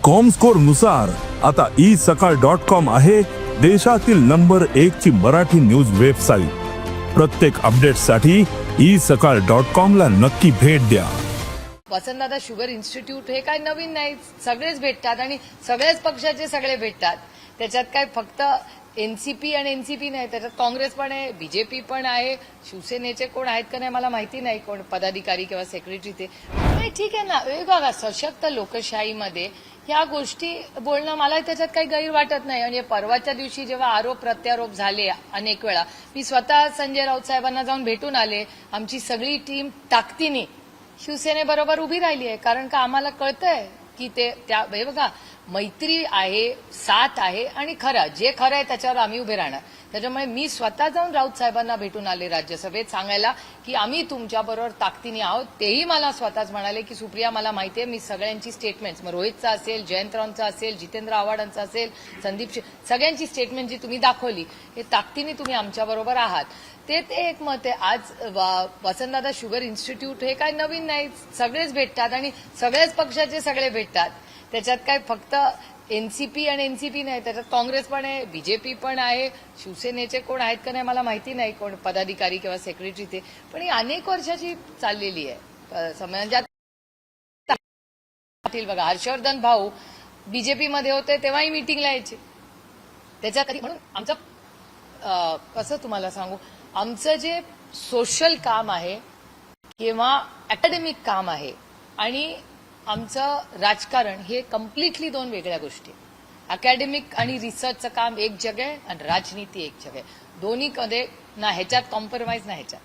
Comscore नुसार आता isakal.com आहे देशातील नंबर 1 ची मराठी न्यूज वेबसाईट। प्रत्येक अपडेटसाठी isakal.com ला नक्की भेट द्या। वसंतदादा शुगर इन्स्टिट्यूट हे काय नवीन नाही, सगळेच भेटतात आणि सगळेच पक्षाचे सगळे भेटतात। त्याच्यात काय फक्त एनसीपी आणि एनसीपी नाही, त्याच्यात काँग्रेस पण आहे, बीजेपी पण आहे, शिवसेनेचे कोण आहेत का नाही मला माहिती नाही, कोण पदाधिकारी किंवा सेक्रेटरी ते नाही, ठीक आहे ना। बघा, सशक्त लोकशाहीमध्ये ह्या गोष्टी बोलणं मला त्याच्यात काही गैर वाटत नाही। म्हणजे परवाच्या दिवशी जेव्हा आरोप प्रत्यारोप झाले अनेक वेळा, मी स्वतः संजय राऊत साहेबांना जाऊन भेटून आले। आमची सगळी टीम ताकदीने शिवसेनेबरोबर उभी राहिली आहे, कारण का आम्हाला कळतंय की ते त्या बघा मैत्री आहे, साथ आहे आणि खरं जे खरं आहे त्याच्यावर आम्ही उभे राहणार। त्याच्यामुळे मी स्वतः जाऊन राऊत साहेबांना भेटून आले राज्यसभेत सांगायला की आम्ही तुमच्याबरोबर ताकदीने आहोत। तेही मला स्वतःच म्हणाले की सुप्रिया, मला माहिती आहे, मी सगळ्यांची स्टेटमेंट्स, मग रोहितचा असेल, जयंतरावांचा असेल, जितेंद्र आव्हाडांचा असेल, संदीप, सगळ्यांची स्टेटमेंट जी तुम्ही दाखवली हे ताकदीने तुम्ही आमच्याबरोबर आहात, ते एक मत आहे। आज वसंतदादा शुगर इन्स्टिट्यूट हे काय नवीन नाही, सगळेच भेटतात आणि सगळेच पक्षाचे सगळे भेटतात। त्याच्यात काय फक्त एनसीपी आणि एनसीपी नाही, त्याच्यात काँग्रेस पण आहे, बीजेपी पण आहे, शिवसेनेचे कोण आहेत का नाही मला माहिती नाही, कोण पदाधिकारी किंवा सेक्रेटरी ते, पण ही अनेक वर्षाची चाललेली आहे। समाजात बघा, हर्षवर्धन भाऊ बीजेपीमध्ये होते तेव्हाही मीटिंगला यायचे। त्याच्या कधी म्हणून आमचं कसं तुम्हाला सांगू, आमचं जे सोशल काम आहे किंवा अकॅडमिक काम आहे आणि आमचं राजकारण हे कम्प्लिटली दोन वेगळ्या गोष्टी। अकॅडमिक आणि रिसर्चचं काम एक जग आहे आणि राजनीती एक जग आहे। दोन्हीमध्ये ना ह्याच्यात कॉम्प्रोमाइज ना ह्याच्यात।